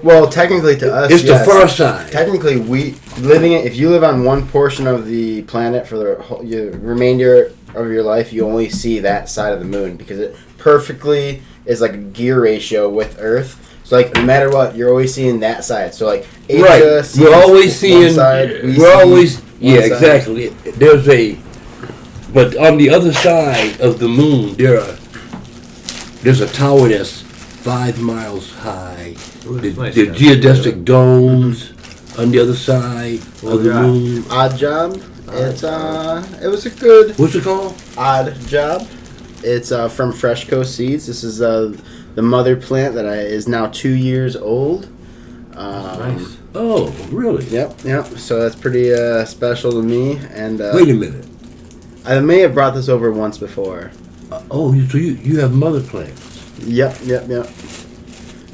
Well, technically to us, It's yes. the far side. Technically, if you live on one portion of the planet for the whole, remainder of your life, you only see that side of the moon because it perfectly is like a gear ratio with Earth. So like no matter what, you're always seeing that side. So like Asia sees we're always one seeing. side, We're always side. exactly. But on the other side of the moon, there's a tower that's 5 miles high. Ooh, The nice, geodesic domes on the other side of the moon. Odd job. It was a good What's it called? odd job. It's from Fresh Coast Seeds. This is the mother plant that is now 2 years old. Nice. Oh, really? Yep. So that's pretty special to me. And Wait a minute. I may have brought this over once before. So you have mother plants. Yep.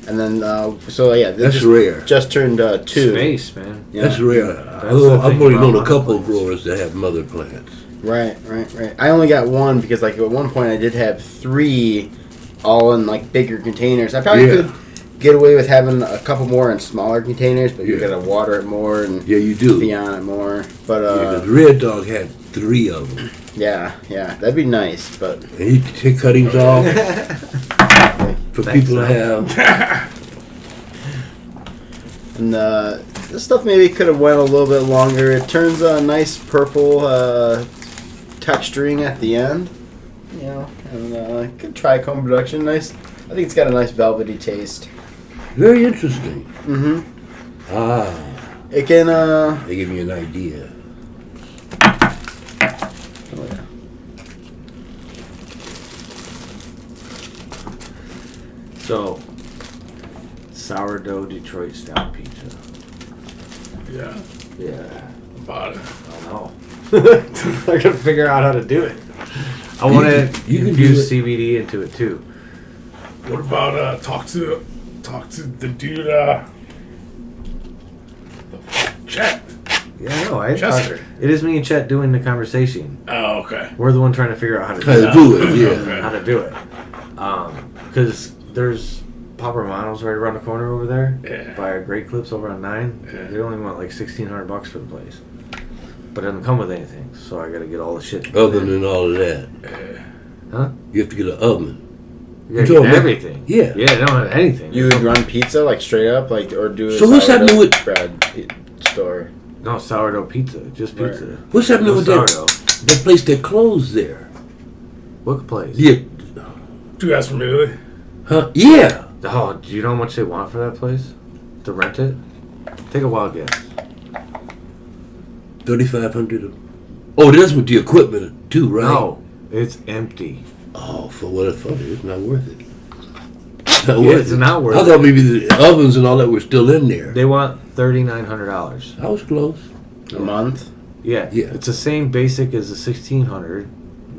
And then, That's rare. Just turned 2. Space, man. Yeah. That's rare. the I've thing only about known a mother couple of plants. growers that have mother plants. Right. I only got one because, like, at one point I did have 3 all in, like, bigger containers. I probably could get away with having a couple more in smaller containers, but you gotta water it more and you do. be on it more. But, The Red Dog had 3 of them. yeah, that'd be nice, but... And he take cuttings off for people to have. And this stuff maybe could have went a little bit longer. It turns a nice purple texturing at the end, and good trichome production. Nice. I think it's got a nice velvety taste. Very interesting. Mm-hmm. It can. They give me an idea. Oh yeah. So, sourdough Detroit style pizza. Yeah. Yeah. About it. I know. I gotta figure out how to do it. I want to you can infuse do CBD into it too. What about talk to the dude Chet? Yeah, I know. Chester. It is me and Chet doing the conversation. Oh, okay. We're the one trying to figure out how to How to do it, yeah. How to do it. Because there's Papa Romano's right around the corner over there. Yeah. By Great Clips over on 9. Yeah. They only want like $1,600 for the place. But it doesn't come with anything, so I gotta get all the shit. Other than all of that, Huh? you have to get an oven. You gotta So get make- everything. yeah. Yeah, they don't have anything. You would run pizza like straight up, like, or do a So what's happening with- bread store? No, sourdough pizza. Just pizza. Right. What's happening No with that? sourdough. That place that closed there. What place? Yeah. Two guys from Italy. Huh? Yeah. Oh, do you know how much they want for that place? To rent it? Take a wild guess. 3,500. Oh, that's with the equipment too, right? No, it's empty. Oh, for what it's funny, it's not worth it. Not Yeah, worth it's it. not worth I thought maybe the ovens and all that were still in there. They want $3,900. I was close. A month? Yeah, Yeah. It's the same basic as the 1,600.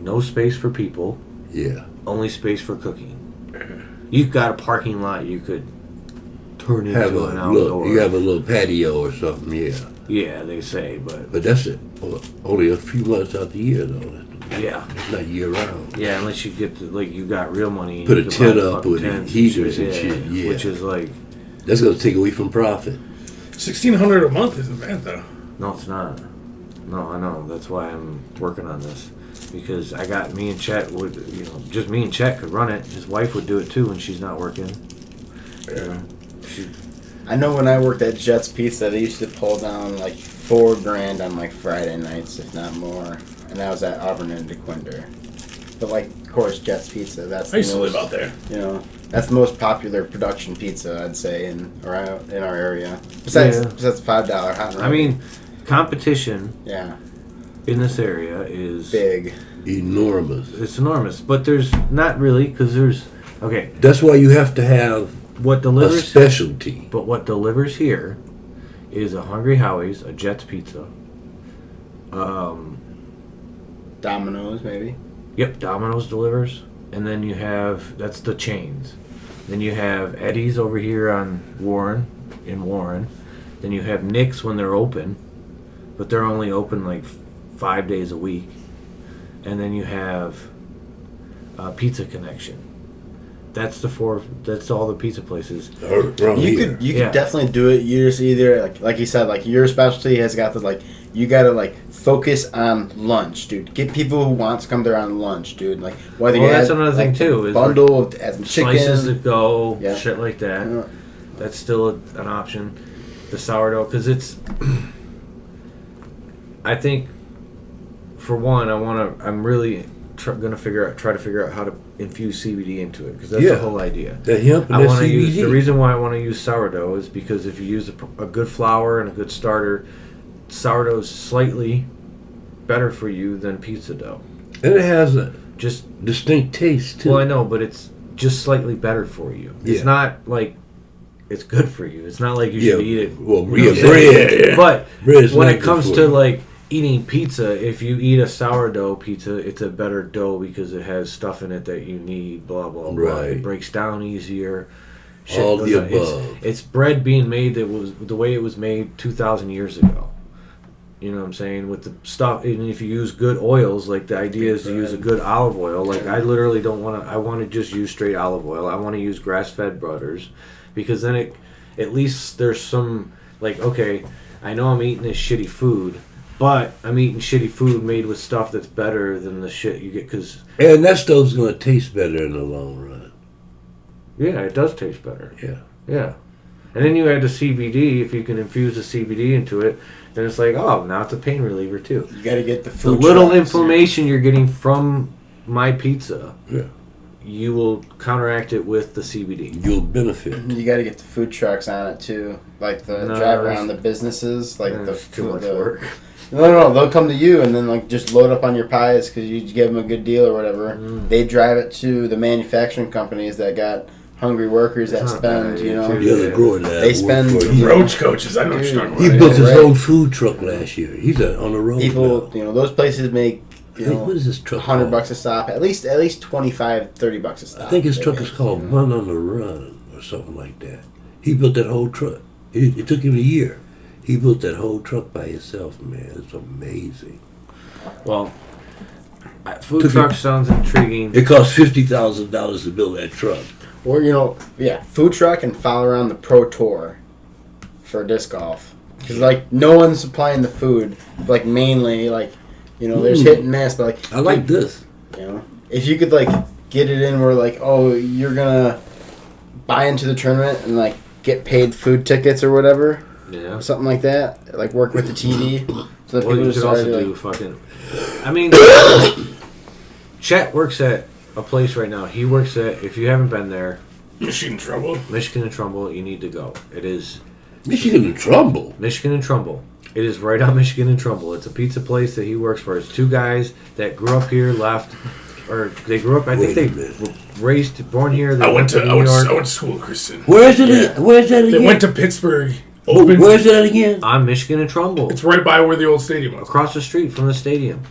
No space for people. Yeah. Only space for cooking. You've got a parking lot you could turn into Have an a outdoor. look. You have a little patio or something. Yeah. Yeah, they say, but But that's it. Only a few months out the year though. yeah. It's not year round. Yeah, unless you get to, like, you got real money. and Put you a can tent buy up fucking with tents heaters and shit, yeah. Which is like, That's gonna take away from profit. 1,600 a month isn't bad though. no, it's not. No, I know. That's why I'm working on this. Because I got me and Chet would, just me and Chet could run it. His wife would do it too when she's not working. I know when I worked at Jet's Pizza, they used to pull down like $4,000 on like Friday nights, if not more. And that was at Auburn and DeQuinder. But like, of course, Jet's Pizza. That's I used the to most, live out there. That's the most popular production pizza, I'd say, in our area. Besides $5 hot. I mean, competition yeah, in this area is big. Enormous. It's enormous, but there's not really because there's okay. That's why you have to have What a delivers? specialty. But what delivers here is a Hungry Howie's, a Jet's Pizza. Domino's, maybe. Yep, Domino's delivers, and then you have that's the chains. Then you have Eddie's over here on Warren, in Warren. Then you have Nick's when they're open, but they're only open like 5 days a week. And then you have Pizza Connection, That's the four. That's all the pizza places. Around You here. could you Yeah. could definitely do it. You just either like you said, like your specialty has got to like you gotta like focus on lunch, dude. Get people who want to come there on lunch, dude. Like whether Well, you that's add, another thing like, too. Is bundle of add some slices to chicken. go, Yeah. shit like that. Yeah. That's still an option. The sourdough, because it's. I think, for one, I'm really try to figure out how to infuse CBD into it, because that's Yeah. the whole idea. The hemp and I the want to CBD. use the reason why I want to use sourdough is because if you use a good flour and a good starter, sourdough is slightly better for you than pizza dough. And it has a Just distinct taste, too. well, I know, but it's just slightly better for you. It's Yeah. not like it's good for you. It's not like you should eat it. Well, you know what I'm bread. saying? But Bread's when not it good comes for to you. like eating pizza, if you eat a sourdough pizza, it's a better dough because it has stuff in it that you need. Blah blah blah. Right. It breaks down easier. All goes the on. above. It's bread being made that was the way it was made 2,000 years ago. You know what I'm saying? With the stuff, and if you use good oils, like the idea is to use a good olive oil. Like I literally don't want to. I want to just use straight olive oil. I want to use grass-fed butters, because then at least there's some like, okay, I know I'm eating this shitty food, but I'm eating shitty food made with stuff that's better than the shit you get. Because And that stuff's going to taste better in the long run. yeah, it does taste better. Yeah. Yeah, and then you add the CBD. If you can infuse the CBD into it, then it's like, oh, now it's a pain reliever too. You gotta get the The food. little trucks. inflammation you're getting from my pizza, Yeah. you will counteract it with the CBD. You'll benefit. You gotta get the food trucks on it too, like the No, drive that's- around the businesses, like the That's too much the- work. No, they'll come to you and then like just load up on your pies because you give them a good deal or whatever. They drive it to the manufacturing companies that got hungry workers that That's not spend, bad you know. idea, Yeah, the grower that They work spend- for you. Roach coaches. I know what you're talking about. He Right. built his Right. own food truck last year. He's on the road People, now. you know, those places make you Hey, know what is this truck $100 called? a stop, at least $25, $30 a stop. I think his they truck make, is called you know. Run on the Run or something like that. He built that whole truck. It took him a year. He built that whole truck by himself, man. It's amazing. Well, food truck sounds intriguing. It cost $50,000 to build that truck. Or you know, yeah, food truck and follow around the Pro Tour for disc golf because like no one's supplying the food, like mainly like you know there's hit and miss, but like I like this. you know if you could like get it in where like oh you're gonna buy into the tournament and like get paid food tickets or whatever, Yeah. something like that, like work with the TD so that Well, people you just could also start, do like, fucking. I mean, Chet works at a place right now. He works at. If you haven't been there, Michigan Trouble. Michigan and Trumbull, you need to go. It is Michigan and Trumbull. Michigan and Trumbull. It is right on Michigan and Trumbull. It's a pizza place that he works for. It's two guys that grew up here, left, or they grew up. I think Wait they a minute. were raised, born here. They I went to New York. I went to school at Kristen. Where's it? Yeah. Where's that They again? went to Pittsburgh. Oh, Opened. where's that again? on Michigan and Trumbull, It's right by where the old stadium was. across the street from the stadium.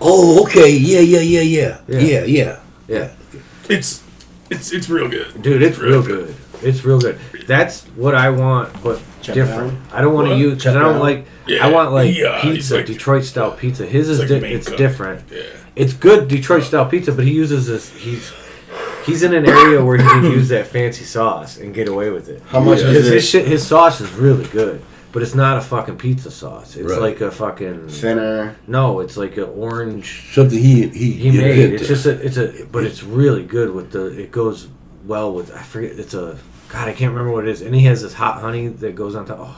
Oh, okay. Yeah. Yeah. Yeah. It's real good. Dude, it's real good. It's real good. That's what I want, but Check different. it I don't want to What? use because Check I it don't out. like. Yeah, I want like he's pizza, like- Detroit style pizza. His is It's like main it's cook. different. Yeah. It's good Detroit style pizza, but he uses this. He's in an area where he can use that fancy sauce and get away with it. how much Yeah. Because is it? his sauce is really good, but it's not a fucking pizza sauce. It's Right. like a fucking Thinner. no. It's like an orange. Something he He made invented. it's just but it's really good with the. It goes well with I forget. It's a God. I can't remember what it is. And he has this hot honey that goes on top. Oh,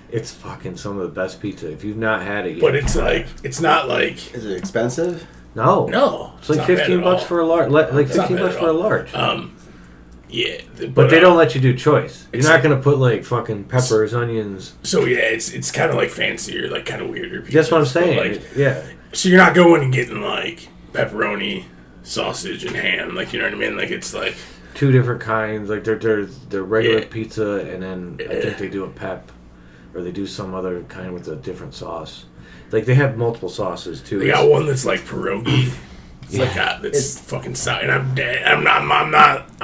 it's fucking some of the best pizza. If you've not had it yet, But it's not like Is it expensive? no, no. It's like not bad 15 at bucks all. for a large. Like It's not 15 bad bucks at for a all. large. Yeah, But they don't let you do choice. You're it's not like- gonna put like fucking peppers, onions. So yeah, it's kind of like fancier, like kind of weirder. That's what I'm pizzas, but, saying. Like, Yeah. so you're not going and getting like pepperoni, sausage, and ham. Like you know what I mean? Like it's like Two different kinds. Like they're regular Yeah. pizza, and then I Yeah. think they do a pep, or they do some other kind with a different sauce. Like they have multiple sauces too. they got one that's like pierogi, It's like it's fucking sound. I'm dead. I'm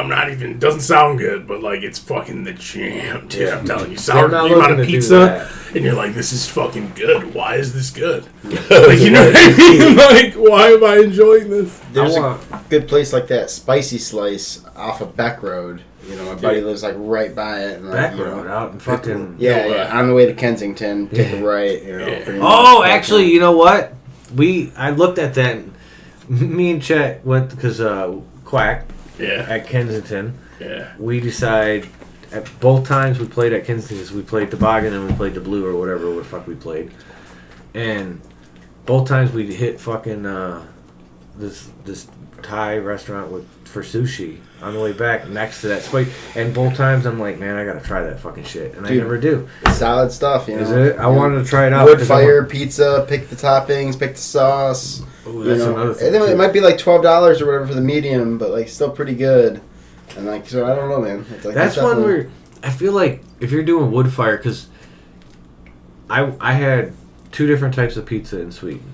not even. Doesn't sound good, but like it's fucking the jam, dude. Yeah. I'm telling you, They're not you want looking a to do pizza, that. and you're like, this is fucking good. Why is this good? Like, you know what I mean? Like, why am I enjoying this? There's a good place like that, Spicy Slice, off of Beck Road. You know, my buddy lives like right by it. And, like, Back you road know, out and fucking. yeah, on the way to Kensington, take a right. You know. Oh, actually, you know what? I looked at that. And me and Chet went because Quack at Kensington. Yeah. We decide at both times we played at Kensington. We played Toboggan and we played the Blue or whatever the fuck we played. And both times we hit fucking this Thai restaurant for sushi on the way back next to that spot. And both times I'm like, man, I gotta try that fucking shit, and Dude, I never do. Solid stuff, you know. Is it? I wanted to try it out. Wood fire pizza, pick the toppings, pick the sauce. Ooh, that's another thing. It might be like $12 or whatever for the medium, but like still pretty good. And like, so I don't know, man. It's like, that's one where I feel like if you're doing wood fire, because I had 2 different types of pizza in Sweden.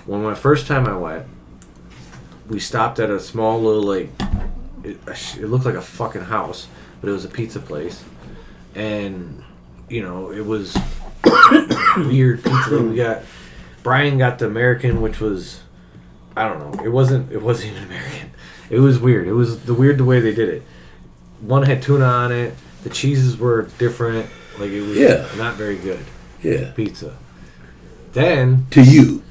When my first time I went, we stopped at a small little like it looked like a fucking house, but it was a pizza place, and you know it was weird pizza. Brian got the American, which was I don't know. It wasn't even American. It was weird. It was the way they did it. One had tuna on it. The cheeses were different. Like it was not very good. Yeah. Pizza. Then to you.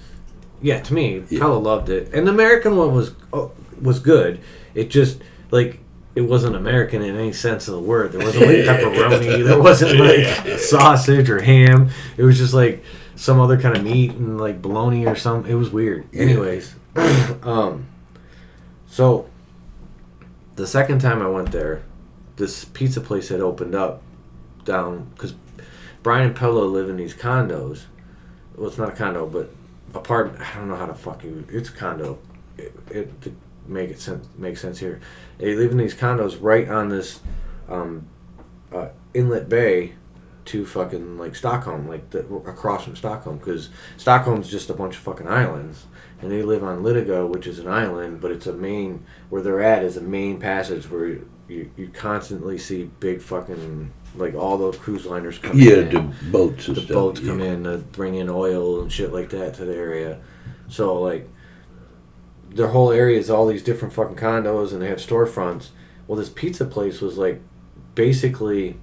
Yeah, to me, Pella loved it, and the American one was good. It just like it wasn't American in any sense of the word. There wasn't like pepperoni. There wasn't like sausage or ham. It was just like some other kind of meat and like bologna or something. It was weird. Yeah. Anyways, so the second time I went there, this pizza place had opened up down because Brian and Pella live in these condos. Well, it's not a condo, but apartment. I don't know how to fucking. It's a condo. It to make sense here. They live in these condos right on this inlet bay to fucking like Stockholm, like across from Stockholm, because Stockholm's just a bunch of fucking islands, and they live on Litiga, which is an island, but it's a main where they're at is a main passage where you constantly see big fucking like all those cruise liners come in. Yeah, the boats and the stuff. Boats come in to bring in oil and shit like that to the area. So like their whole area is all these different fucking condos and they have storefronts. Well, this pizza place was like basically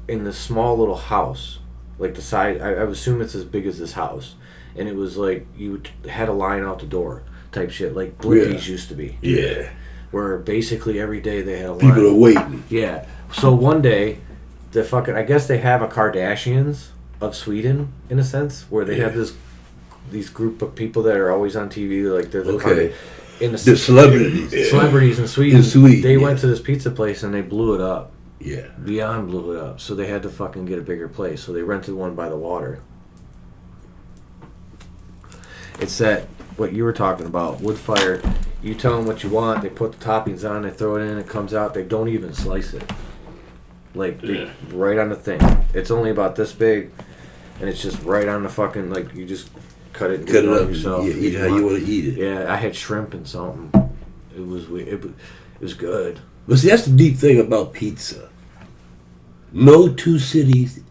in this small little house, like the size. I would assume it's as big as this house, and it was like you had a line out the door type shit, like Blimpies used to be. Yeah. Where basically every day they had a line. People are waiting. Yeah. So one day, I guess they have a Kardashians of Sweden in a sense, where they have these group of people that are always on TV, like they're the the celebrities. Celebrities in Sweden. They went to this pizza place and they blew it up. Yeah. Beyond blew it up. So they had to fucking get a bigger place. So they rented one by the water. It's that what you were talking about, wood fire. You tell them what you want, they put the toppings on, they throw it in, it comes out, they don't even slice it. Like, right on the thing. It's only about this big, and it's just right on the fucking, like, you just cut it and get it up yourself. Yeah, eat how you want to eat it. Yeah, I had shrimp and something. It was good. But see, that's the deep thing about pizza. No 2 cities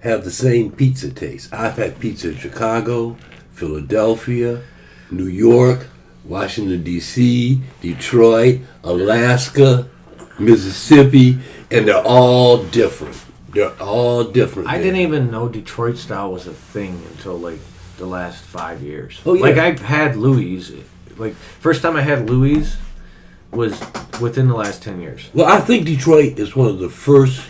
have the same pizza taste. I've had pizza in Chicago, Philadelphia, New York, Washington, D.C., Detroit, Alaska, Mississippi, and they're all different. I didn't even know Detroit style was a thing until, like, the last 5 years. Oh, yeah. Like, I've had Louis. Like, first time I had Louis was within the last 10 years. Well, I think Detroit is one of the first,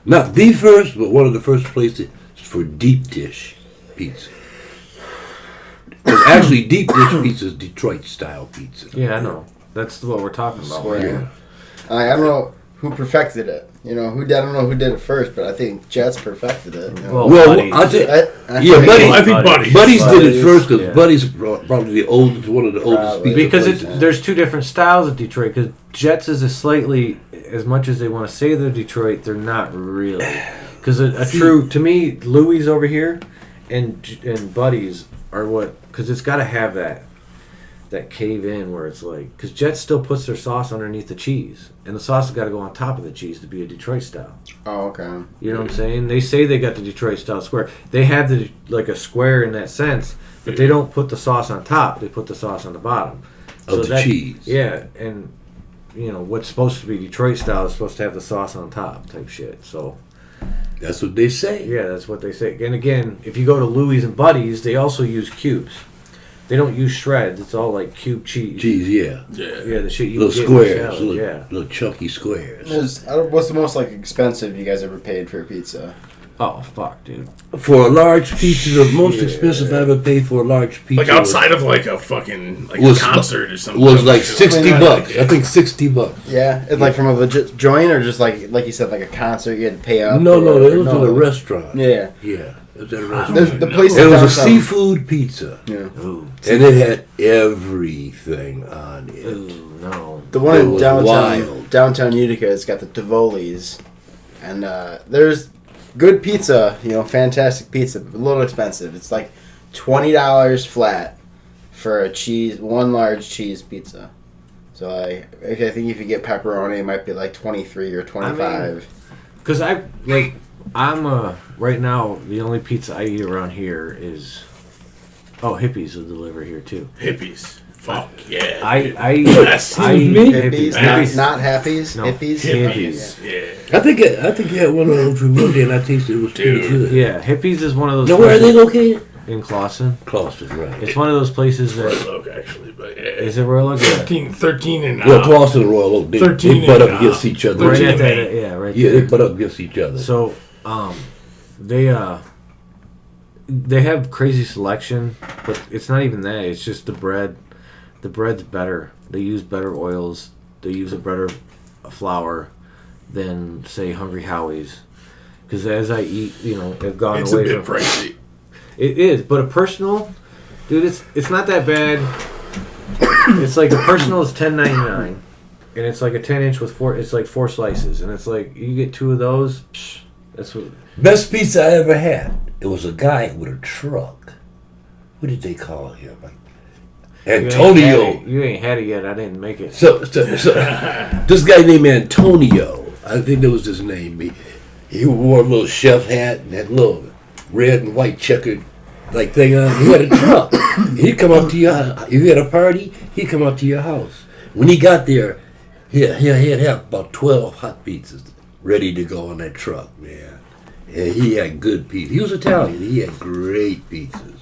not the first, but one of the first places for deep dish pizza. Because actually, deep dish pizza is Detroit-style pizza. Yeah, I know. That's what we're talking about. Yeah. I don't know who perfected it. You know, I don't know who did it first, but I think Jets perfected it. You know? Well, I think Buddies did it first because Buddies probably one of the oldest pizza because places. There's 2 different styles of Detroit. Because Jets is a slightly, as much as they want to say they're Detroit, they're not really. Because to me, Louis over here and Buddies are what, because it's got to have that. that cave in where it's like, because Jet still puts their sauce underneath the cheese, and the sauce has got to go on top of the cheese to be a Detroit style. Oh, okay. You know what I'm saying? They say they got the Detroit style square. They have the like a square in that sense, but they don't put the sauce on top. They put the sauce on the bottom Of the cheese. Yeah, and you know what's supposed to be Detroit style is supposed to have the sauce on top type shit. So That's what they say. yeah, that's what they say. And again, if you go to Louis and Buddy's, they also use cubes. They don't use shreds. It's all like cube cheese. Cheese, yeah. Yeah, the shit you Little get squares. in the salad, Little, little chunky squares. What's the most like expensive you guys ever paid for a pizza? Oh fuck, dude. For a large pizza, the most expensive I ever paid for a large pizza. Like outside of like a fucking like was- a concert or something. was like $60. $60. I think $60. Yeah, it's like from a legit joint or just like you said, like a concert you had to pay up. No, or, it was at a restaurant. Yeah, Yeah, it was at a there's restaurant. the place. It was a downtown- seafood pizza, Yeah, Ooh, and it had everything on it. ooh, no. the one It in was downtown wild. downtown Utica has got the Tivoli's, and there's good pizza. You know, fantastic pizza, but a little expensive. It's like $20 flat for one large cheese pizza. So I think if you get pepperoni, it might be like 23 or 25. Because I'm right now the only pizza I eat around here is Hippies will deliver here too. Hippies. Fuck yeah. I Yes. eat Hippies, Hippies. not happies. No. Hippies. Hippies. Yeah. I think you had one of them from Monday, and I tasted it was pretty Dude. good. Yeah, Hippies is one of those. Now, where are they places located? in Clawson. Clawson, right. It's one of those places Royal that Oak, actually, but yeah. is it Royal Oak? Yeah. 13 and Well, Clawson and Royal Oak, they 13 butt and, up against each other. Right 13 at and that, eight. yeah, right Yeah, there. they butt up against each other. So, they have crazy selection, but it's not even that. It's just the bread. The bread's better. They use better oils. They use a better flour than say Hungry Howie's. Because as I eat, I've gone It's a away bit from pricey. it is, but a personal, dude, it's not that bad. It's like a personal is $10.99, and it's like a 10-inch with four. It's like 4 slices, and it's like you get 2 of those. Psh, that's what. Best pizza I ever had. It was a guy with a truck. What did they call him? Antonio. You ain't had it yet. I didn't make it. So this guy named Antonio, I think that was his name. He wore a little chef hat and that little red and white checkered like thing on. He had a truck. He'd come up to your house. If you had a party, he'd come up to your house. When he got there, he'd have about 12 hot pizzas ready to go on that truck, man. And he had good pizza. He was Italian. He had great pizzas.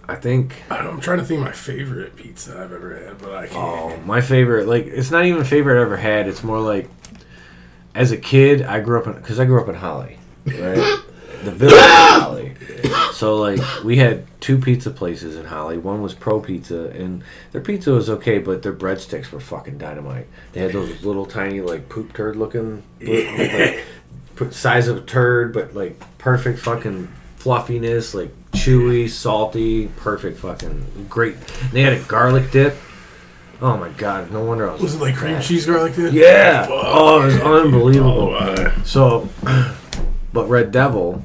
I think. I'm trying to think of my favorite pizza I've ever had, but I can't. Oh, my favorite. Like, it's not even a favorite I ever had. It's more like, as a kid, I grew up in Holly, right? The village of Holly. So like, we had 2 pizza places in Holly. One was Pro Pizza, and their pizza was okay, but their breadsticks were fucking dynamite. They had those little tiny like poop turd looking, like, size of a turd, but like perfect fucking fluffiness, like chewy, salty, perfect fucking great. And they had a garlic dip. Oh my god, no wonder I was. Was it like cream cheese garlic dip? Yeah. Fuck. Oh, it was unbelievable. Oh, So, but Red Devil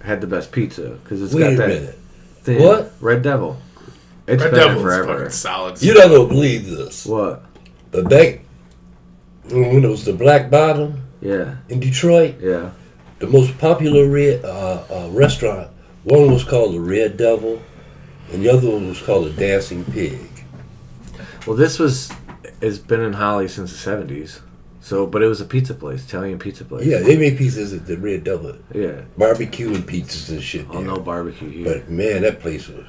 had the best pizza because it's Wait got a that minute. thing. What? Red Devil. It's Red been there Devil's forever. fucking solid. You're not going to believe this. What? But back when it was the Black Bottom Yeah. in Detroit, Yeah. the most popular restaurant, one was called the Red Devil, and the other one was called the Dancing Pig. Well, has been in Holly since the 70s. So, but it was a pizza place, Italian pizza place. Yeah, they made pizzas at the Red Devil. Yeah. Barbecue and pizzas and shit Oh, there. no barbecue here. But man, that place was...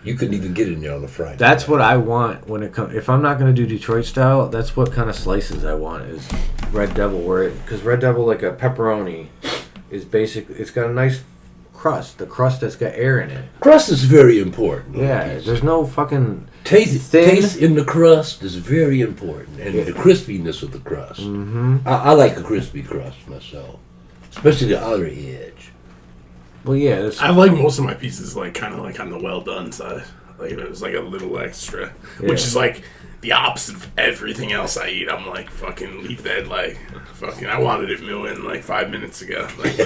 You couldn't even get in there on a Friday. That's what I want when it comes. If I'm not going to do Detroit style, that's what kind of slices I want is Red Devil. Because Red Devil, like a pepperoni, is basically, it's got a nice crust. The crust that's got air in it. Crust is very important. Yeah, there's no fucking Taste thin. in the crust is very important, and the crispiness of the crust. Mm-hmm. I like a crispy crust myself, especially the outer edge. Well, yeah. It's, I like most of my pieces like kind of like on the well done side. Like it was like a little extra, which is like the opposite of everything else I eat. I'm like fucking leave that like fucking. I wanted it mooing like 5 minutes ago. Like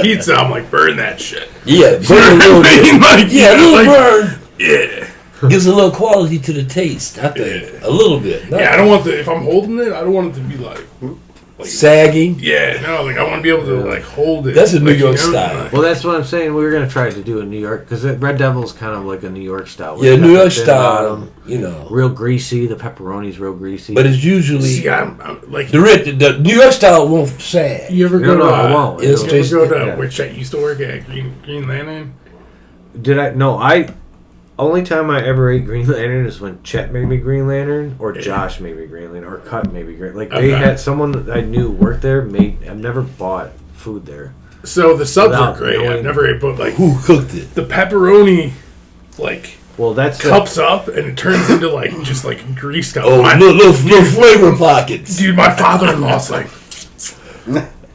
pizza. I'm like burn that shit. Yeah, burn a little bit. Like, Yeah, a little like, burn. Yeah. Gives a little quality to the taste, I think. A little bit. Yeah, I don't want if I'm holding it, I don't want it to be like sagging. Yeah, no, like I want to be able to like hold it. That's a New like, York style. Well, that's what I'm saying. We were gonna try to do in New York because Red Devil's kind of like a New York style. Yeah, New York thin style. bottom, You know, real greasy. The pepperoni's real greasy. but it's usually See, I'm like the New York style won't sag. you ever No, go no, to I won't. It's you ever just- go to yeah. which I used to work at Green Lantern. Did I? No, only time I ever ate Green Lantern is when Chet made me Green Lantern, or Josh made me Green Lantern, or Cut made me Green. Like they had someone that I knew worked there. I've never bought food there. So the subs Without are great. knowing- I've never ate, but like Who cooked it? the pepperoni, like Well, that's cups up and it turns into like just like grease cup. Oh, little flavor pockets. Dude, my father-in-law's like,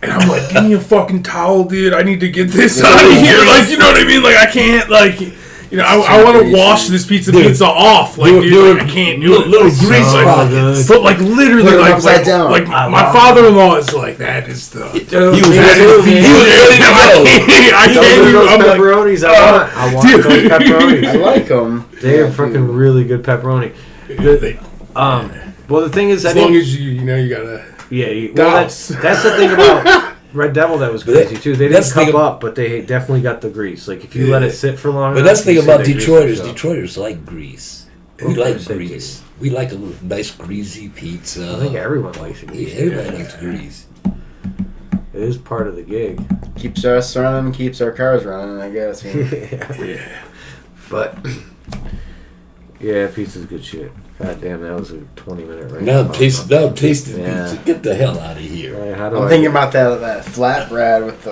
and I'm like, give me a fucking towel, dude. I need to get this out of here. Like, you know what I mean? Like, I can't, like, you know, I want to wash this pizza off. Like, dude, like, I can't do it. Little Like, grease so pockets. but like literally, Put it like, upside down. like my father-in-law is like, that is the. He was ready to go. I Those can't are even. those I'm like, pepperonis I want dude. those pepperonis. I like them. They are fucking really good pepperoni. Well, the thing is, as long as you know, you gotta. well, that's the thing about Red Devil that was crazy too. They didn't that's the cup thing- up, but they definitely got the grease. Like if you let it sit for long But enough. that's the you thing see about that grease Detroiters. comes up. Detroiters like grease. We Of like course they grease. We like a little nice greasy pizza. I think everyone likes it. Yeah, everybody likes grease. It is part of the gig. Keeps us running, keeps our cars running, I guess. You know. Yeah. But yeah, pizza's good shit. God damn, that was a 20-minute race. Now I'm tasting Yeah. pizza. Get the hell out of here. Right, how do I'm I thinking about that flatbread with the,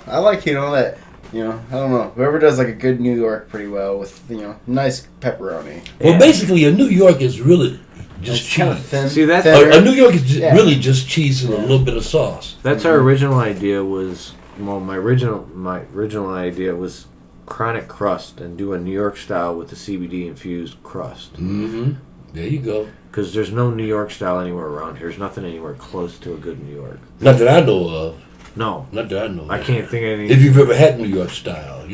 I like, that, I don't know. Whoever does like a good New York pretty well with, nice pepperoni. Well, Yeah. basically, a New York is really just It's kind of cheese. thin. See, that's- thinner. A New York is Yeah. really just cheese and a little bit of sauce. That's our original idea was, well, my original idea was chronic crust and do a New York style with the CBD infused crust. Mm-hmm. There you go. Because there's no New York style anywhere around here. There's nothing anywhere close to a good New York. Not that I know of. No, Not that I know of. I can't think of any. If you've ever had New York style, it's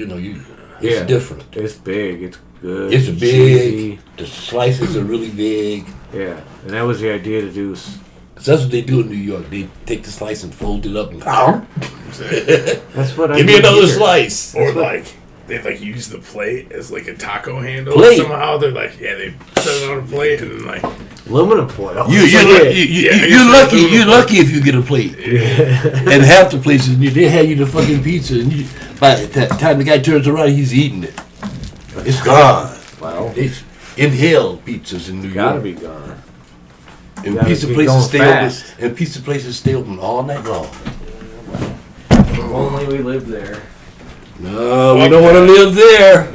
Yeah. different. It's big. It's good. It's big. cheesy. The slices are really big. Yeah, and that was the idea to do. 'Cause that's what they do in New York. They take the slice and fold it up and That's what I give me did another here. slice. Or like they like use the plate as like a taco handle Plate. somehow. They're like, they set it on a plate and then like Aluminum foil. You're lucky if you get a plate. And half the places they have you the fucking pizza, and by the time the guy turns around, he's eating it. It's gone. Well, It's inhaled pizzas in New gotta York. be gone. And gotta pizza keep places going stay fast. open. And pizza places stay open all night long. If only we lived there. No, we don't want to live there.